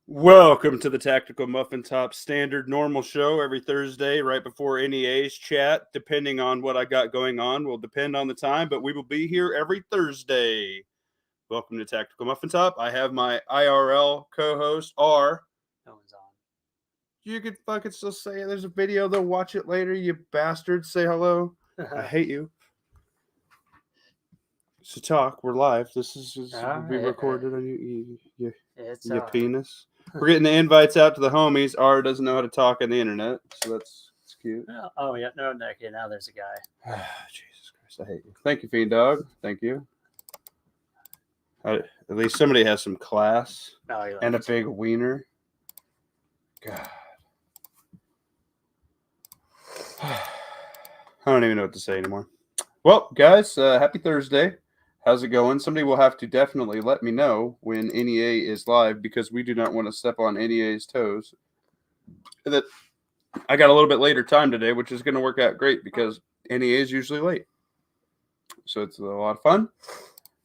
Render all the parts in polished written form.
Welcome to the Tactical Muffin Top Standard Normal Show every Thursday right before NEA's chat. Depending on what I got going on will depend on the time, but we will be here every Thursday. Welcome to Tactical Muffin Top. I have my IRL co-host, R. No one's on. You could fucking still say it. There's a video. They'll watch it later, you bastards. Say hello. I hate you. So talk. We're live. This will be recorded on your penis. We're getting the invites out to the homies. R doesn't know how to talk on the internet, so that's cute. Oh yeah, no, okay, now there's a guy. Jesus Christ, I hate you. Thank you, Fiend Dog. Thank you. At least somebody has some class and a big wiener. God. I don't even know what to say anymore. Well, guys, happy Thursday. How's it going? Somebody will have to definitely let me know when NEA is live because we do not want to step on NEA's toes. That I got a little bit later time today, which is going to work out great because NEA is usually late. So it's a lot of fun.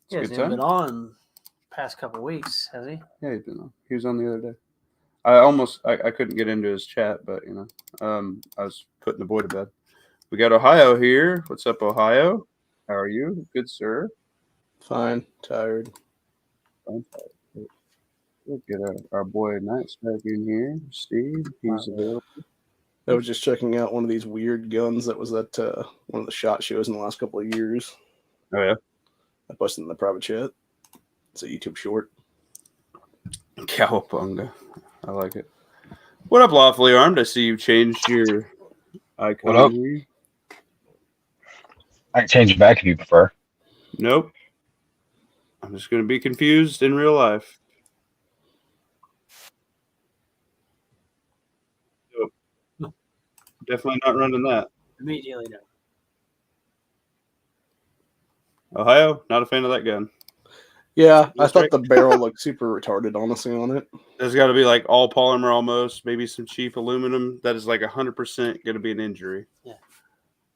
He hasn't been on past couple weeks, has he? Yeah, he's been on. He was on the other day. I couldn't get into his chat, but I was putting the boy to bed. We got Ohio here. What's up, Ohio? How are you? Good, sir. Fine. Tired. We'll get our boy Night back in here. Steve, he's available. I was just checking out one of these weird guns that was at one of the SHOT shows in the last couple of years. Oh, yeah? I posted in the private chat. It's a YouTube short. Cowabunga. I like it. What up, Lawfully Armed? I see you changed your icon. What up? I can change it back if you prefer. Nope. I'm just going to be confused in real life. Nope. Definitely not running that. Immediately no. Ohio, not a fan of that gun. Yeah, I thought the barrel looked super retarded, honestly, on it. There's got to be like all polymer almost, maybe some cheap aluminum. That is like 100% going to be an injury. Yeah.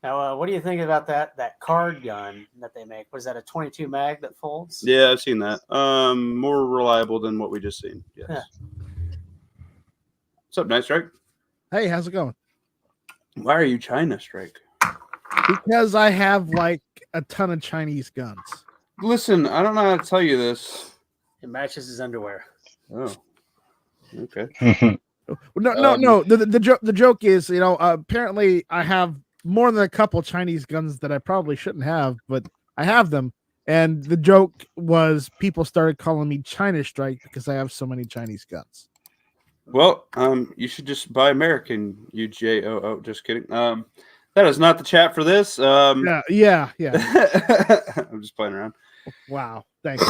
Now, what do you think about that card gun that they make? Was that a 22 mag that folds? Yeah, I've seen that. More reliable than what we just seen. Yes. Yeah. What's up, Night Strike? Hey, how's it going? Why are you China Strike? Because I have like a ton of Chinese guns. Listen, I don't know how to tell you this. It matches his underwear. Oh, okay. No. The joke is, apparently I have more than a couple Chinese guns that I probably shouldn't have, but I have them. And the joke was people started calling me China Strike because I have so many Chinese guns. Well, you should just buy American. UJOO. Just kidding. That is not the chat for this. Yeah. I'm just playing around. Wow. Thanks.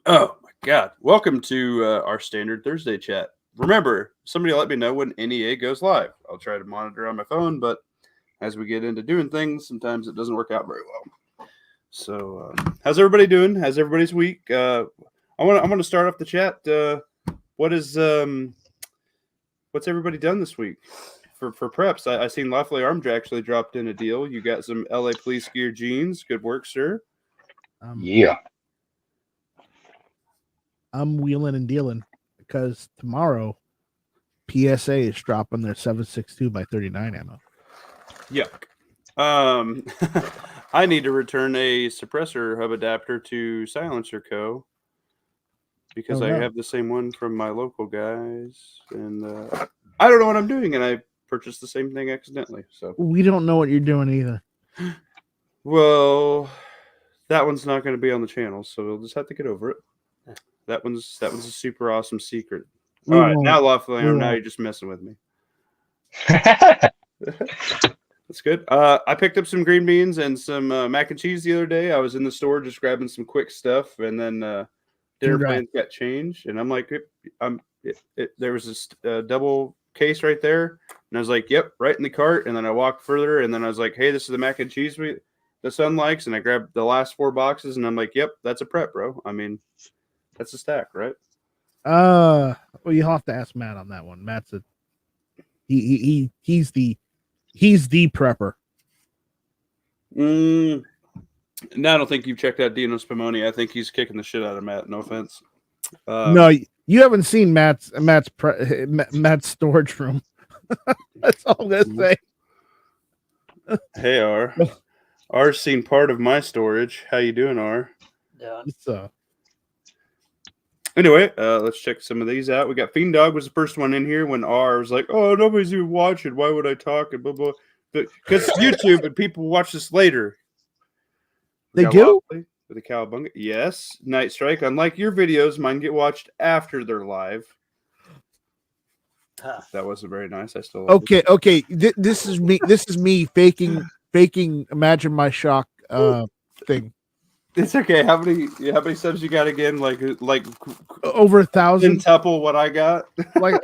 Oh my God. Welcome to our standard Thursday chat. Remember, somebody let me know when NEA goes live. I'll try to monitor on my phone, but as we get into doing things, sometimes it doesn't work out very well. So, how's everybody doing? How's everybody's week? I want to start off the chat. What's everybody done this week for preps? I seen Lawfully Armed actually dropped in a deal. You got some LA Police gear jeans. Good work, sir. Yeah. I'm wheeling and dealing because tomorrow PSA is dropping their 7.62 by 39 ammo. Yuck. I need to return a suppressor hub adapter to Silencer Co. because I have the same one from my local guys, and I don't know what I'm doing, and I purchased the same thing accidentally. So we don't know what you're doing either. Well, that one's not going to be on the channel, so we'll just have to get over it. That one's a super awesome secret. All right, now Lawfully, now you're just messing with me. That's good. I picked up some green beans and some mac and cheese the other day. I was in the store just grabbing some quick stuff, and then dinner plans got changed, and I'm like, there was this double case right there, and I was like, yep, right in the cart. And then I walked further, and then I was like, hey, this is the mac and cheese the son likes, and I grabbed the last 4 boxes, and I'm like, yep, that's a prep, bro. I mean, that's a stack, right? Well, you'll have to ask Matt on that one. Matt's he's the prepper. No, I don't think you've checked out Dino Spumoni. I think he's kicking the shit out of Matt. No offense. No, you haven't seen Matt's storage room. That's all I'm gonna say. Hey, R's seen part of my storage. How you doing, R? Done. So, Anyway, let's check some of these out. We got Fiend Dog was the first one in here when R was like, "Oh, nobody's even watching. Why would I talk?" And blah blah. Because YouTube and people watch this later. We They got do? Wobbly with the cowabunga. Yes, Night Strike. Unlike your videos, mine get watched after they're live. Huh. That wasn't very nice. I still love okay. This is me. This is me faking. Imagine my shock thing. It's okay. How many subs you got again? Like Over 1,000. quintuple what I got. like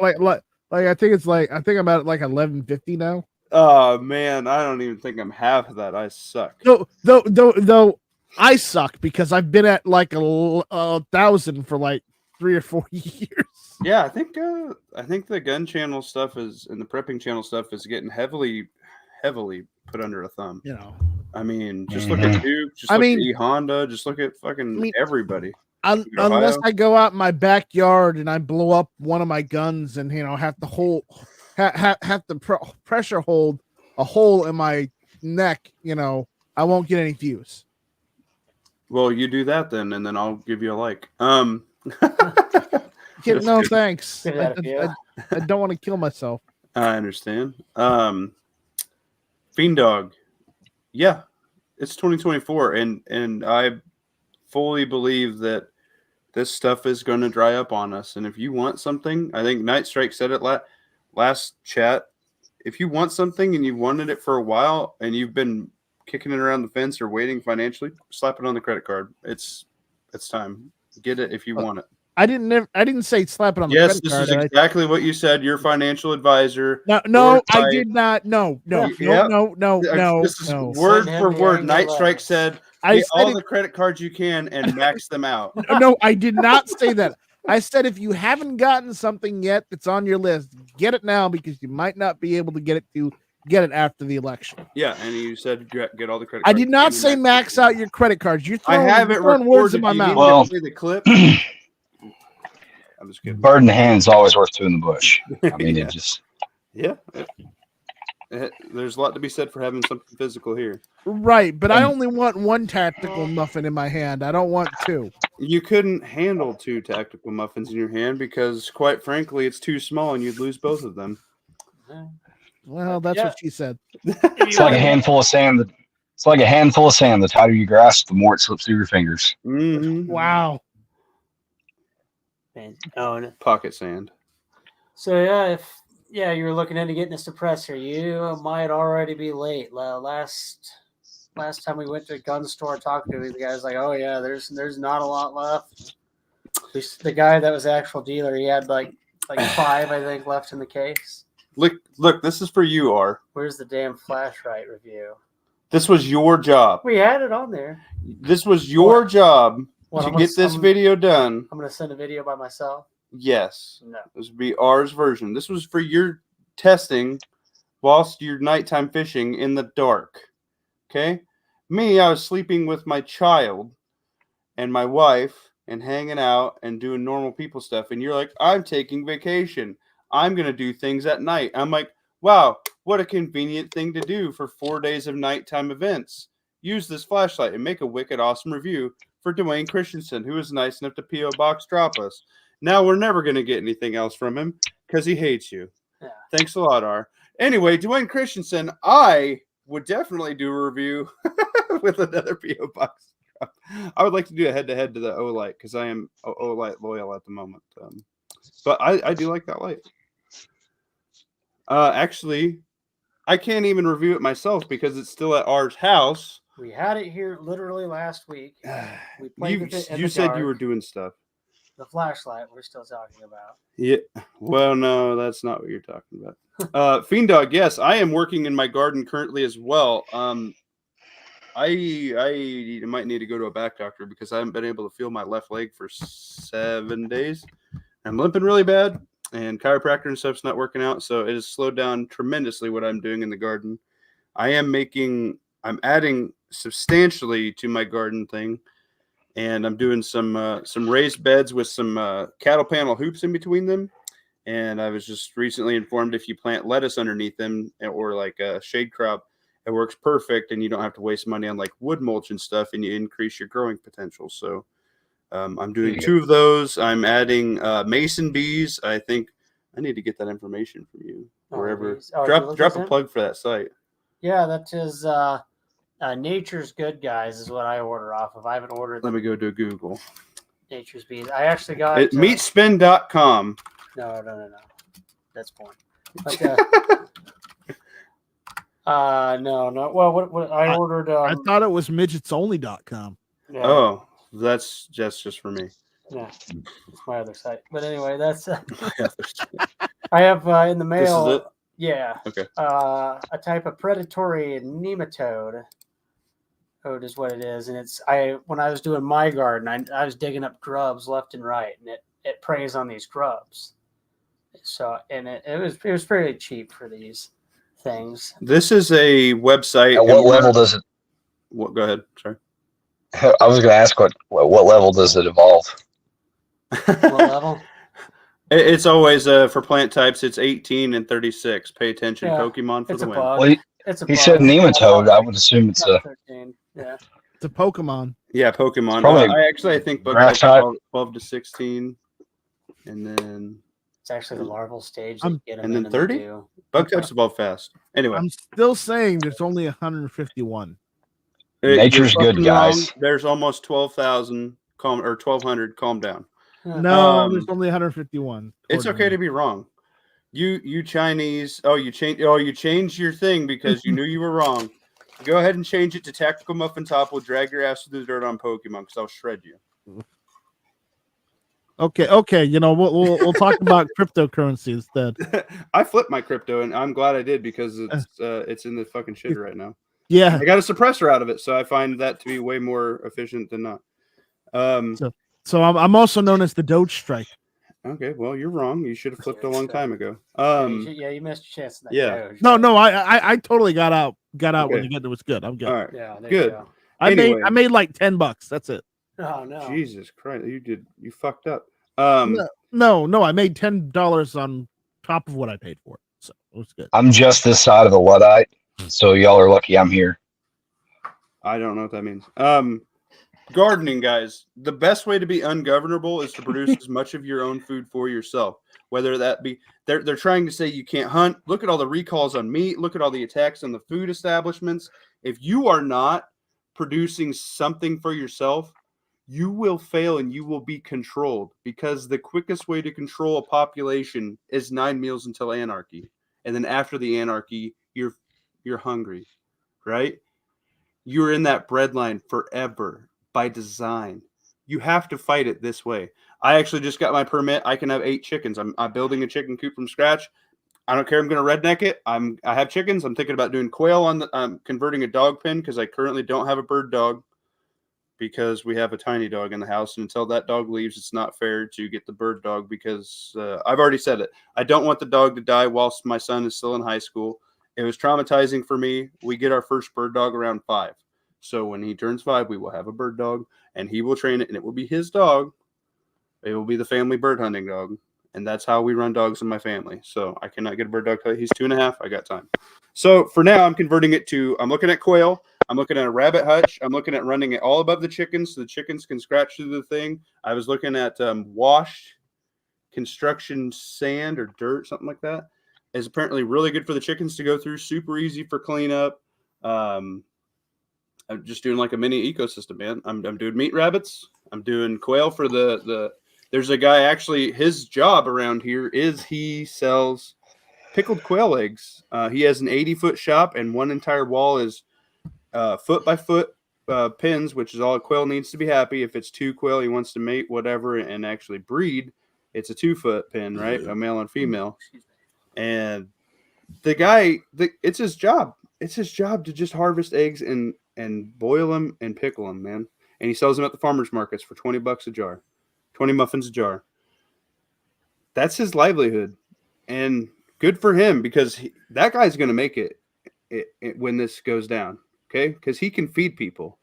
I think I'm at like 1150 now. Oh man, I don't even think I'm half of that. I suck. Though I suck because I've been at like 1,000 for like 3 or 4 years. Yeah, I think the gun channel stuff is and the prepping channel stuff is getting heavily put under a thumb. You know, I mean, just look at Duke, just look at E Honda, just look at fucking everybody. Unless I go out in my backyard and I blow up one of my guns and have to pressure hold a hole in my neck, I won't get any views. Well, you do that then, and then I'll give you a like. No, thanks. I don't want to kill myself. I understand. Fiend Dog, yeah, it's 2024, and I fully believe that this stuff is going to dry up on us. And if you want something, I think Night Strike said it last chat. If you want something and you wanted it for a while and you've been kicking it around the fence or waiting financially, slap it on the credit card. It's time. Get it if you want it. I didn't say slap it on the yes, credit card. Yes, this is exactly what you said. Your financial advisor. No, I did not. No. This is word for word. Night Strike said, get all the credit cards you can and max them out. No, I did not say that. I said if you haven't gotten something yet that's on your list, get it now because you might not be able to get it after the election. Yeah, and you said get all the credit cards. I did not say max out your credit cards. You're throwing words in my mouth. Well, the clip. I'm just kidding. Bird in the hand is always worth two in the bush. I mean, Yeah. it just. Yeah. There's a lot to be said for having something physical here. Right, but I only want one tactical muffin in my hand. I don't want two. You couldn't handle 2 tactical muffins in your hand because, quite frankly, it's too small and you'd lose both of them. Well, that's what she said. It's like a handful of sand. It's like a handful of sand. The tighter you grasp, the more it slips through your fingers. Mm-hmm. Wow. Man, own it. Pocket sand. So yeah, if you were looking into getting a suppressor, you might already be late. Last time we went to a gun store talking to the guy's like, oh yeah, there's not a lot left. The guy that was the actual dealer, he had like 5, I think, left in the case. Look, this is for you, R. Where's the damn flashlight review? This was your job. We had it on there. This was your job to get this video done. I'm going to send a video by myself? Yes. No. This would be R's version. This was for your testing whilst you're nighttime fishing in the dark. Okay? Me, I was sleeping with my child and my wife and hanging out and doing normal people stuff. And you're like, I'm taking vacation. I'm going to do things at night. I'm like, wow, what a convenient thing to do for 4 days of nighttime events. Use this flashlight and make a wicked awesome review for Dwayne Christensen, who was nice enough to P.O. Box drop us. Now we're never going to get anything else from him because he hates you. Yeah. Thanks a lot, R. Anyway, Dwayne Christensen, I would definitely do a review with another P.O. Box drop. I would like to do a head-to-head to the O-Light because I am O-Light loyal at the moment. But I do like that light. Actually, I can't even review it myself because it's still at R's house. We had it here literally last week. We played with it in You the said dark. you were doing stuff. The flashlight we're still talking about. Yeah. Well, no, that's not what you're talking about. Fiend Dog, yes, I am working in my garden currently as well. I might need to go to a back doctor because I haven't been able to feel my left leg for 7 days. I'm limping really bad, and chiropractor and stuff's not working out, so it has slowed down tremendously what I'm doing in the garden. I am making I'm adding substantially to my garden thing, and I'm doing some raised beds with some cattle panel hoops in between them. And I was just recently informed if you plant lettuce underneath them or like a shade crop, it works perfect, and you don't have to waste money on like wood mulch and stuff, and you increase your growing potential. So I'm doing 2 of those. I'm adding mason bees. I think I need to get that information from you. Wherever drop a plug for that site. Yeah, that is Nature's Good Guys is what I order off of. I haven't ordered. Let me go to Google. Nature's Bees. I actually got meatspin.com. No. That's porn. But, no. Well, what I ordered. I thought it was midgetsonly.com. Yeah. Oh, that's just for me. Yeah, it's my other site. But anyway, that's. I have in the mail. This is it? Yeah. Okay. A type of predatory nematode. Toad is what it is, and when I was doing my garden, I was digging up grubs left and right, and it preys on these grubs. So, and it was fairly cheap for these things. This is a website. At what level does it? What? Go ahead. Sorry. I was going to ask what level does it evolve? What level? It's always for plant types. It's 18 and 36. Pay attention, Yeah, Pokemon for it's the a win. bug. Well, It's a he bug. said nematode. I would assume it's a 13. Yeah. It's a Pokemon. Yeah, Pokemon. Probably I think bug grass types type. 12 to 16, and then It's actually the larval stage. I'm- That you get them and then in 30? they do. bug types evolve fast. Anyway, I'm still saying there's only 151. Nature's you're good, fucking guys. wrong. There's almost 12,000. Calm or 1,200. Calm down. No, there's only 151. It's okay to be wrong. You Chinese. You changed your thing because you knew you were wrong. Go ahead and change it to Tactical Muffin Top. Will drag your ass through the dirt on Pokemon because I'll shred you. Okay. You know, we'll talk about cryptocurrency instead. I flipped my crypto, and I'm glad I did because it's in the fucking shitter right now. Yeah. I got a suppressor out of it, so I find that to be way more efficient than not. So I'm also known as the Doge Strike. Okay, well, you're wrong. You should have flipped a long time ago. You missed your chance. In that yeah. Doge. No, I totally got out Okay. when you get it was good. I'm good. All right. Yeah. There Good. You go. Anyway. I made like $10. That's it. Oh no. Jesus Christ, you fucked up. No, I made $10 on top of what I paid for it. So it was good. I'm just this side of the Luddite, so y'all are lucky I'm here. I don't know what that means. Gardening, guys, the best way to be ungovernable is to produce as much of your own food for yourself. Whether that be they're trying to say you can't hunt. Look at all the recalls on meat. Look at all the attacks on the food establishments. If you are not producing something for yourself, you will fail and you will be controlled, because the quickest way to control a population is 9 meals until anarchy. And then after the anarchy, you're hungry, right? You're in that breadline forever by design. You have to fight it this way. I actually just got my permit. I can have 8 chickens. I'm building a chicken coop from scratch. I don't care. I'm going to redneck it. I have chickens. I'm thinking about doing quail I'm converting a dog pen because I currently don't have a bird dog because we have a tiny dog in the house. And until that dog leaves, it's not fair to get the bird dog because I've already said it. I don't want the dog to die whilst my son is still in high school. It was traumatizing for me. We get our first bird dog around 5. So when he turns 5, we will have a bird dog, and he will train it, and it will be his dog. It will be the family bird hunting dog, and that's how we run dogs in my family. So I cannot get a bird dog till he's 2.5. I got time. So for now, I'm converting it to, I'm looking at quail. I'm looking at a rabbit hutch. I'm looking at running it all above the chickens so the chickens can scratch through the thing. I was looking at washed construction sand or dirt, something like that. Is apparently really good for the chickens to go through. Super easy for cleanup. I'm just doing like a mini ecosystem, man. I'm doing meat rabbits. I'm doing quail for the. There's a guy actually. His job around here is he sells pickled quail eggs. He has an 80-foot shop, and one entire wall is foot by foot pins, which is all a quail needs to be happy. If it's 2 quail, he wants to mate whatever and actually breed. It's a 2-foot pin, right? A male and female. And the guy, it's his job. It's his job to just harvest eggs and boil them and pickle them, man. And he sells them at the farmers markets for $20 a jar, 20 muffins a jar. That's his livelihood, and good for him because that guy's going to make it when this goes down. okay? Because he can feed people.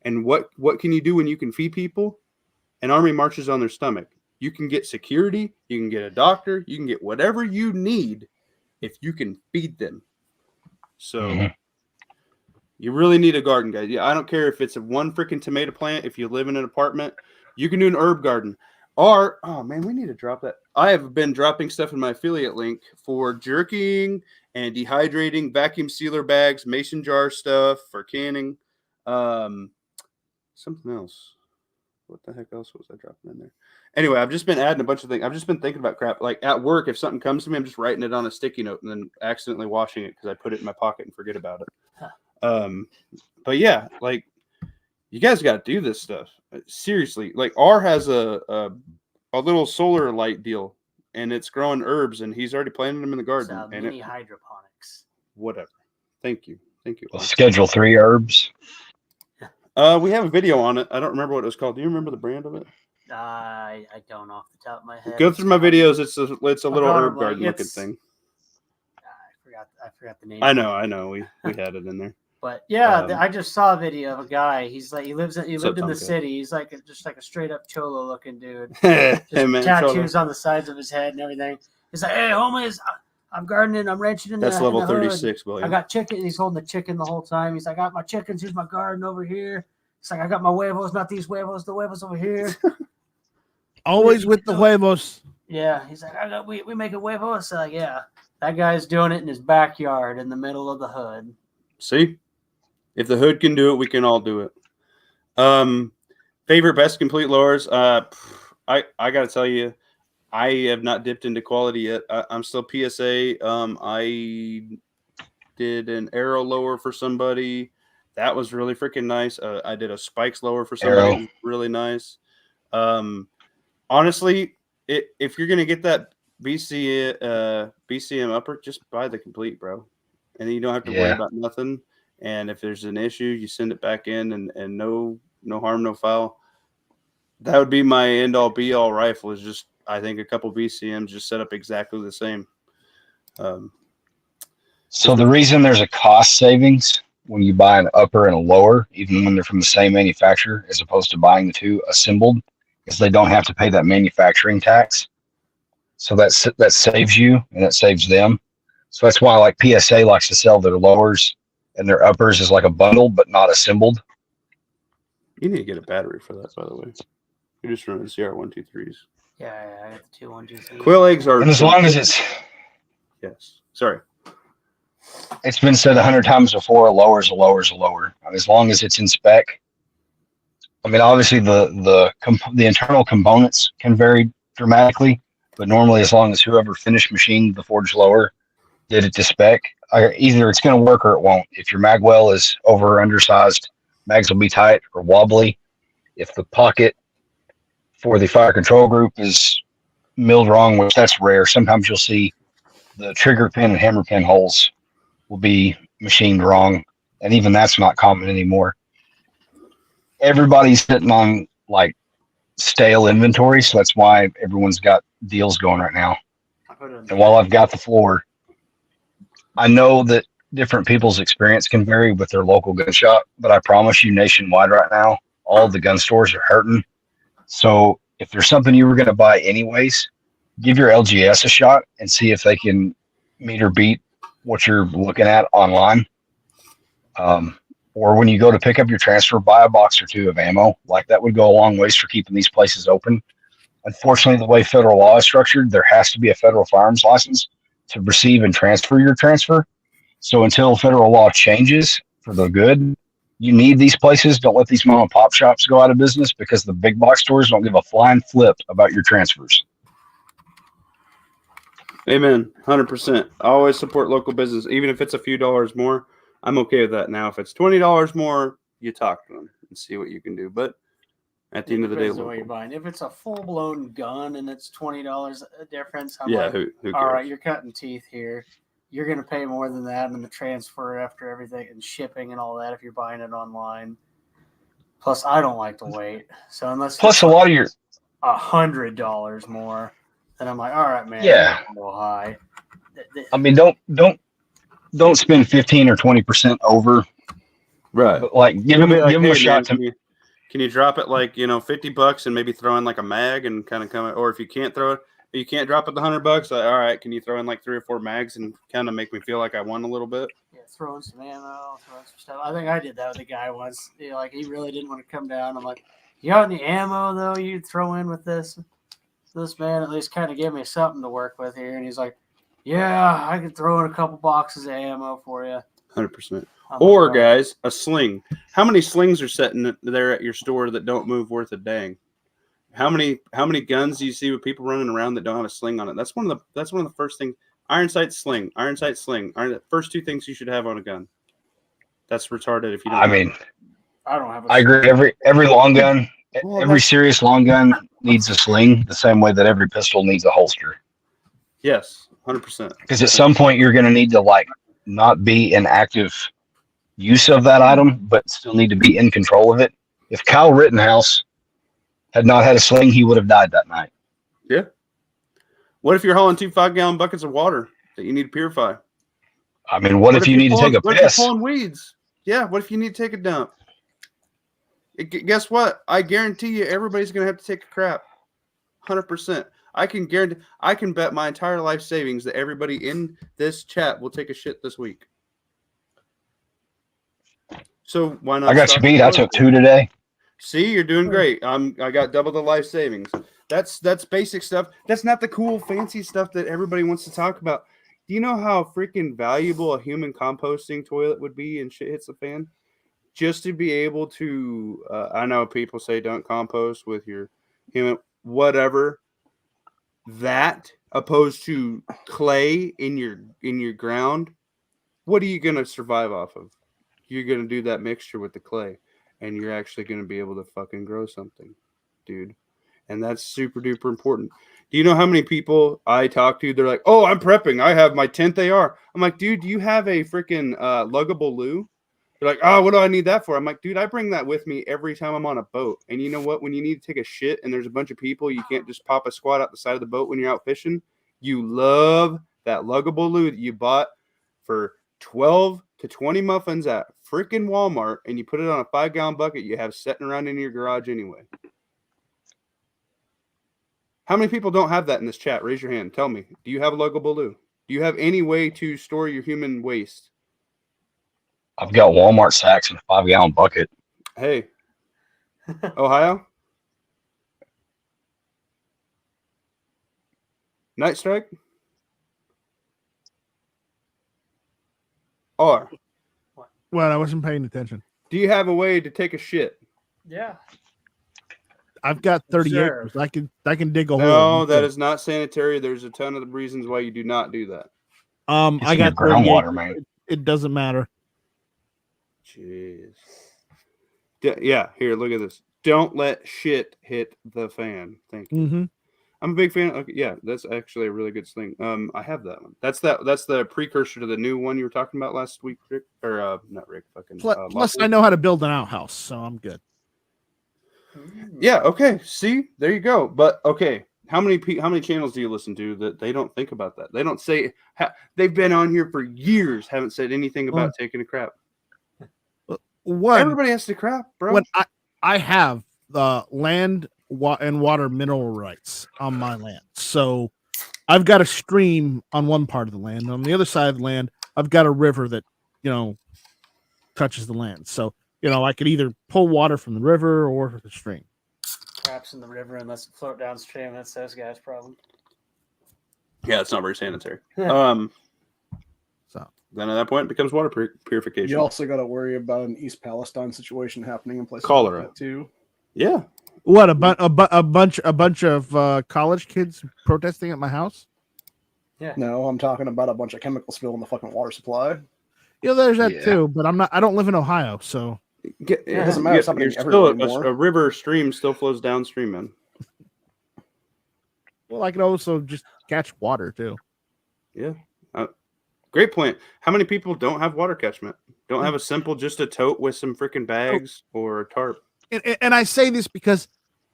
And what can you do when you can feed people? An army marches on their stomach. You can get security, you can get a doctor, you can get whatever you need if you can feed them. So you really need a garden, guys. Yeah, I don't care if it's a one freaking tomato plant. If you live in an apartment, you can do an herb garden. Or, oh man, we need to drop that. I have been dropping stuff in my affiliate link for jerking and dehydrating, vacuum sealer bags, mason jar stuff for canning. Something else. What the heck else was I dropping in there? Anyway, I've just been adding a bunch of things. I've just been thinking about crap. Like at work, if something comes to me, I'm just writing it on a sticky note and then accidentally washing it because I put it in my pocket and forget about it. But yeah, like you guys got to do this stuff. Seriously, like R has a little solar light deal and it's growing herbs and he's already planted them in the garden. It's mini hydroponics. Whatever. Thank you. Schedule 3 herbs. We have a video on it. I don't remember what it was called. Do you remember the brand of it? I don't off the top of my head. Go through my videos. It's a little herb garden looking thing. I forgot the name. I know. We had it in there. But yeah, I just saw a video of a guy. He's like he lived in the city. He's like just like a straight up cholo looking dude. Hey, man, tattoos on the sides of his head and everything. He's like, hey homies, I'm gardening, I'm ranching in That's the level in the 36, William. I got chicken. He's holding the chicken the whole time. He's like, I got my chickens. Here's my garden over here. It's like I got my huevos, not these huevos. The huevos over here. Always with the huevos. Yeah, he's like, we make a huevos. So like, yeah, that guy's doing it in his backyard in the middle of the hood. See, if the hood can do it, we can all do it. Favorite best complete lures. I got to tell you, I have not dipped into quality yet. I'm still PSA. I did an arrow lower for somebody. That was really freaking nice. I did a spikes lower for somebody. Really nice. Honestly, if you're gonna get that BCM upper, just buy the complete, bro, and then you don't have to worry about nothing. And if there's an issue, you send it back in, and no harm, no foul. That would be my end all be all rifle. Is just I think a couple BCMs just set up exactly the same. So the reason there's a cost savings when you buy an upper and a lower, even when they're from the same manufacturer, as opposed to buying the two assembled, is they don't have to pay that manufacturing tax. So that saves you and that saves them. So that's why like PSA likes to sell their lowers and their uppers as like a bundle, but not assembled. You need to get a battery for that, by the way. You're just running CR123s. Yeah, I got the 2 123s. Quill eggs are. And as long as it's. Yes. Sorry. It's been said 100 times before, a lower is a lower is a lower. I mean, as long as it's in spec. I mean, obviously the internal components can vary dramatically, but normally as long as whoever finished machined the forged lower did it to spec, either it's going to work or it won't. If your mag well is over or undersized, mags will be tight or wobbly. If the pocket for the fire control group is milled wrong, which that's rare, sometimes you'll see the trigger pin and hammer pin holes will be machined wrong, and even that's not common anymore. Everybody's sitting on like stale inventory, so that's why everyone's got deals going right now. And while I've got the floor, I know that different people's experience can vary with their local gun shop, but I promise you nationwide right now, all the gun stores are hurting. So if there's something you were going to buy anyways, give your LGS a shot and see if they can meet or beat what you're looking at online. Or when you go to pick up your transfer, buy a box or two of ammo. Like that would go a long ways for keeping these places open. Unfortunately, the way federal law is structured, there has to be a federal firearms license to receive and transfer your transfer. So until federal law changes for the good, you need these places. Don't let these mom and pop shops go out of business because the big box stores don't give a flying flip about your transfers. Amen. 100%. I always support local business, even if it's a few dollars more. I'm okay with that now. If it's $20 more, you talk to them and see what you can do. But at the end of the day, what you're buying. If it's a full blown gun and it's $20 a difference, I'm yeah, like, who cares? all right, you're cutting teeth here. You're going to pay more than that in the transfer after everything and shipping and all that if you're buying it online. Plus, I don't like to wait. So unless plus a lot of your $100 more, then I'm like, all right, man. Yeah. Go high. I mean, don't spend 15 or 20% over Right. But like, give You'll him be like, a hey, shot man, to. can you drop it like, $50 and maybe throw in like a mag and kind of come, or if you can't throw it, you can't drop it the $100, like, all right, can you throw in like 3 or 4 mags and kind of make me feel like I won a little bit? Yeah, throwing some ammo, throwing some stuff. I think I did that with a guy once. Like he really didn't want to come down. I'm like, you got any ammo though? You'd throw in with this. This man at least kind of gave me something to work with here, and he's like, yeah, I could throw in a couple boxes of ammo for you. 100%. I'm Or like, guys, a sling. How many slings are sitting there at your store that don't move worth a dang? How many guns do you see with people running around that don't have a sling on it? That's one of the first things. Iron sight sling. First 2 things you should have on a gun. That's retarded if you don't. I mean, I don't have a I agree. Every long gun, Well, every serious long gun needs a sling the same way that every pistol needs a holster. Yes, 100%. Because at some point you're going to need to like not be in active use of that item, but still need to be in control of it. If Kyle Rittenhouse had not had a sling, he would have died that night. Yeah. What if you're hauling 2 5-gallon buckets of water that you need to purify? I mean, what if you need to take a What if you're piss? pulling weeds? Yeah. What if you need to take a dump? Guess what? I guarantee you, everybody's going to have to take a crap. 100%. I can guarantee. I can bet my entire life savings that everybody in this chat will take a shit this week. So why not? I got you stop beat. I took 2 today. See, you're doing great. I got double the life savings. That's basic stuff. That's not the cool, fancy stuff that everybody wants to talk about. Do you know how freaking valuable a human composting toilet would be and shit hits the fan? Just to be able to, I know people say don't compost with your human, whatever. That opposed to clay in your ground, what are you gonna survive off of? You're gonna do that mixture with the clay, and you're actually gonna be able to fucking grow something, dude. And that's super duper important. Do you know how many people I talk to? They're like, "Oh, I'm prepping. I have my 10th AR." I'm like, "Dude, do you have a freaking luggable loo?" They're like, "Oh, what do I need that for?" I'm like, "Dude, I bring that with me every time I'm on a boat. And you know what? When you need to take a shit and there's a bunch of people, you can't just pop a squat out the side of the boat when you're out fishing. You love that luggable loo that you bought for 12 to 20 muffins at freaking Walmart, and you put it on a 5-gallon bucket you have sitting around in your garage anyway." How many people don't have that in this chat? Raise your hand. Tell me. Do you have a luggable loo? Do you have any way to store your human waste? I've got Walmart sacks and a 5-gallon bucket. Hey, Ohio? Night Strike? Or Well, I wasn't paying attention. do you have a way to take a shit? Yeah. I've got 30 Sure. acres. I can dig a hole. No, that is not sanitary. There's a ton of reasons why you do not do that. It's I in your got 30 groundwater, acres. man. It doesn't matter. Jeez. Yeah, here, look at this. Don't let shit hit the fan. Thank you. Mm-hmm. I'm a big fan. Okay, yeah, that's actually a really good sling. I have that one. That's the precursor to the new one you were talking about last week, Rick, or not Rick, fucking. Plus, I know how to build an outhouse, so I'm good. Yeah. Okay. See, there you go. But okay, how many channels do you listen to that they don't think about that? They don't say they've been on here for years, haven't said anything about taking a crap. Everybody has to crap, bro. When I have the land and water mineral rights on my land, so I've got a stream on one part of the land. On the other side of the land, I've got a river that touches the land. So I could either pull water from the river or the stream. Craps in the river and let's float downstream. That's those guys' problem. Yeah, it's not very sanitary. So then at that point, it becomes water purification. You also got to worry about an East Palestine situation happening in places Cholera. like that too. Yeah. what a bunch of college kids protesting at my house? Yeah. No, I'm talking about a bunch of chemical spill in the fucking water supply. There's that too, but I don't live in Ohio, so It doesn't matter. It's happening everywhere anymore. A river stream still flows downstream, man. well, I could also just catch water too. Yeah. Great point. How many people don't have water catchment? Don't have a simple, just a tote with some freaking bags or a tarp? And I say this because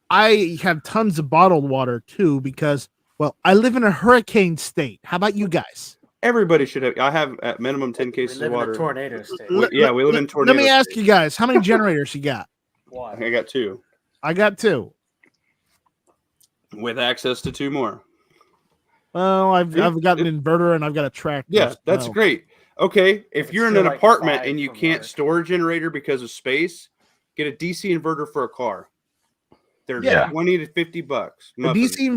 I have tons of bottled water too, because, well, I live in a hurricane state. How about you guys? Everybody should have. I have at minimum 10 We cases live of in water. a tornado state. We live in tornado. Let me ask state. you guys, how many generators you got? One. I got 2 I got 2. with access to 2 more. Well, I've got an inverter and I've got a tractor. Yeah, that's so. great. Okay, if It's you're in still an like apartment 5 and you for can't Mark. store a generator because of space, get a DC inverter for a car. They're Yeah. $20 to $50. A DC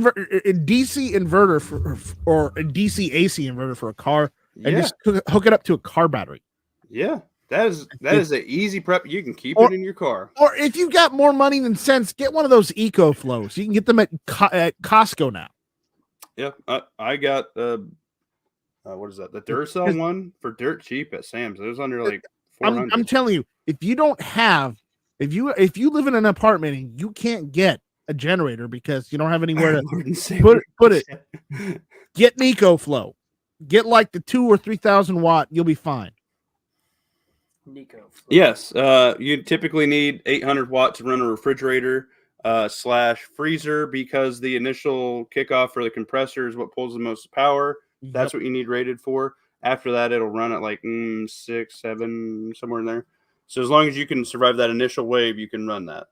inverter or a DC AC inverter for a car, and just hook it up to a car battery. Yeah, that is an easy prep. You can keep Or- it in your car. Or if you've got more money than sense, get one of those Eco Flows. You can get them at Costco now. Yeah, I got what is that? The Duracell one for dirt cheap at Sam's. It was under like $400. I'm telling you, if you don't have, if you live in an apartment and you can't get a generator because you don't have anywhere to put it, get an Eco Flow. Get like the 2,000 or 3,000 watt. You'll be fine. Nico. Yes, you typically need 800 watts to run a refrigerator / freezer because the initial kickoff for the compressor is what pulls the most power. That's what you need rated for. After that, it'll run at like 6, 7, somewhere in there. So as long as you can survive that initial wave, you can run that.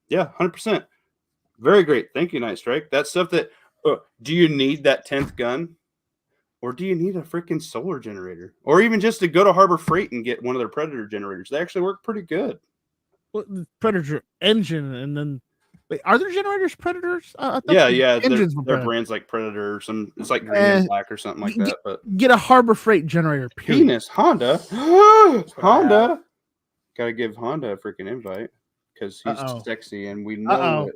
Yeah, 100%. Very great. Thank you, Night Strike. That's stuff that. Do you need that 10th gun? Or do you need a freaking solar generator? Or even just to go to Harbor Freight and get one of their Predator generators. They actually work pretty good. Predator engine, and then wait, are there generators Predators? Yeah. Engines Their brands like Predator or some. It's like green and black or something like that. But get a Harbor Freight generator. Period. Penis Honda. Honda. Gotta give Honda a freaking invite because he's sexy and we know it.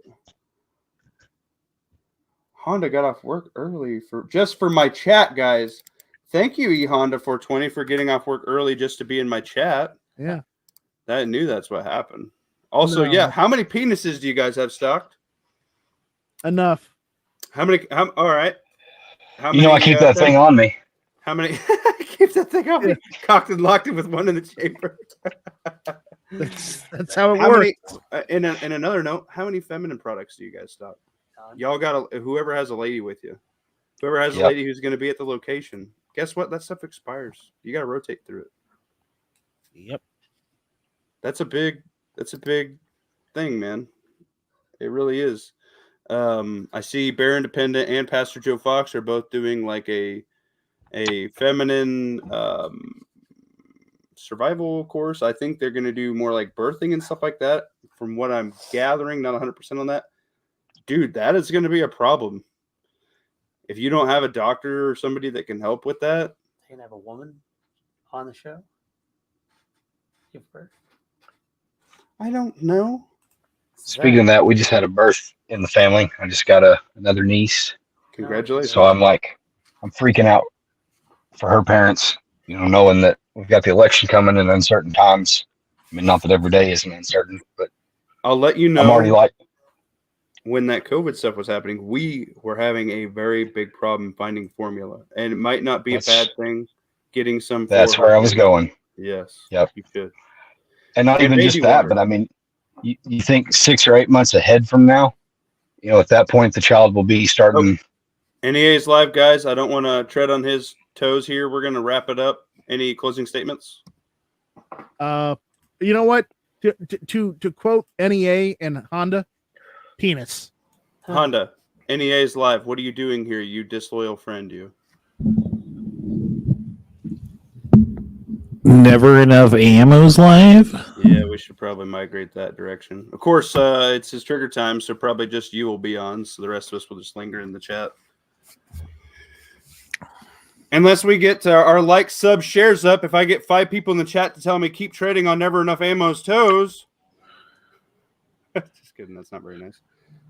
Honda got off work early for my chat, guys. Thank you, eHonda 420, for getting off work early just to be in my chat. Yeah. I knew that's what happened. Also, how many penises do you guys have stocked? Enough. All right. How many, I keep that thing on me. How many? Keep that thing on me. Cocked and locked it with one in the chamber. That's how it works. In another note, how many feminine products do you guys stock? Y'all got whoever has a lady with you. Whoever has a lady who's going to be at the location. Guess what? That stuff expires. You got to rotate through it. Yep. That's a big thing, man. It really is. I see Bear Independent and Pastor Joe Fox are both doing like a feminine survival course. I think they're going to do more like birthing and stuff like that. From what I'm gathering, not 100% on that. Dude, that is going to be a problem. If you don't have a doctor or somebody that can help with that. They can have a woman on the show. Give birth. I don't know. Speaking of that, we just had a birth in the family. I just got another niece. Congratulations. So I'm freaking out for her parents, knowing that we've got the election coming in uncertain times. I mean, not that every day isn't uncertain, but I'll let you know. I'm already when that COVID stuff was happening, we were having a very big problem finding formula. And it might not be a bad thing getting some. That's where I was going. Yes. Yep. You should. And not even just that, but I mean, you think 6 or 8 months ahead from now, at that point, the child will be starting. NEA's live, guys. I don't want to tread on his toes here. We're going to wrap it up. Any closing statements? You know what? To quote NEA and Honda, penis. Honda, NEA is live. What are you doing here, you disloyal friend, you? Never enough ammo's live? Yeah, we should probably migrate that direction. Of course, it's his trigger time, so probably just you will be on, so the rest of us will just linger in the chat. Unless we get our likes, subs, shares up. If I get 5 people in the chat to tell me keep treading on Never Enough Ammo's toes. Just kidding. That's not very nice.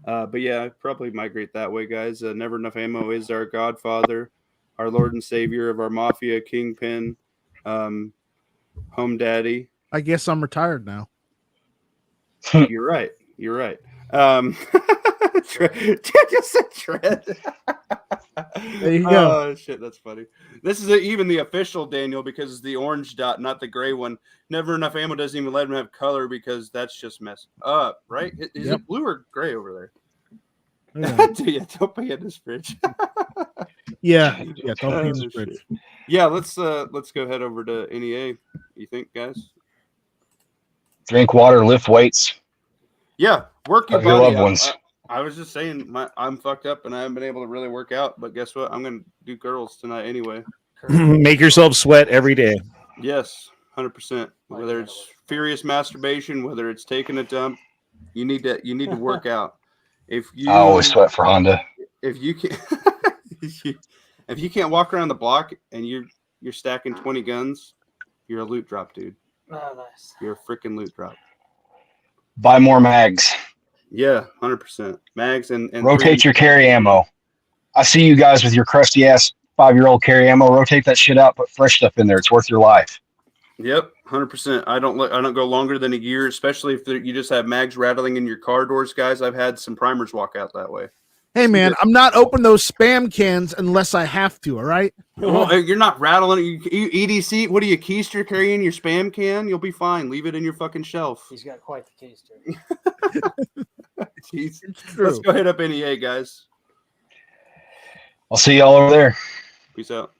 But yeah, probably migrate that way, guys. Never Enough Ammo is our godfather, our Lord and Savior of our Mafia Kingpin, home daddy. I guess I'm retired now. You're right. Just said tread. There you go. Oh shit, that's funny. This is even the official Daniel because it's the orange dot, not the gray one. Never Enough Ammo doesn't even let him have color because that's just messed up, right? Is it blue or gray over there? Yeah. Dude, don't put it in this fridge. Yeah, don't Oh, pee in the fridge. shit. Yeah, let's go head over to NEA. You think, guys? Drink water, lift weights. Yeah, work your Hug your body loved out. ones. I was just saying, I'm fucked up and I haven't been able to really work out. But guess what? I'm gonna do girls tonight anyway. Make yourself sweat every day. Yes, 100%. Whether it's furious masturbation, whether it's taking a dump, you need to work out. If you I always sweat for Honda. if you can if you can't walk around the block and you're stacking 20 guns, you're a loot drop, dude. Oh, nice. You're a freaking loot drop. Buy more mags. Yeah, 100%. Mags and Rotate your carry ammo. I see you guys with your crusty ass 5-year-old carry ammo. Rotate that shit out. Put fresh stuff in there. It's worth your life. Yep, 100%. I don't go longer than a year, especially if you just have mags rattling in your car doors, guys. I've had some primers walk out that way. Hey man, I'm not opening those spam cans unless I have to. All right. Well, you're not rattling. You EDC. What do you keister carry in your spam can? You'll be fine. Leave it in your fucking shelf. He's got quite the keister. Jeez. It's true. Let's go hit up NEA, guys. I'll see y'all over there. Peace out.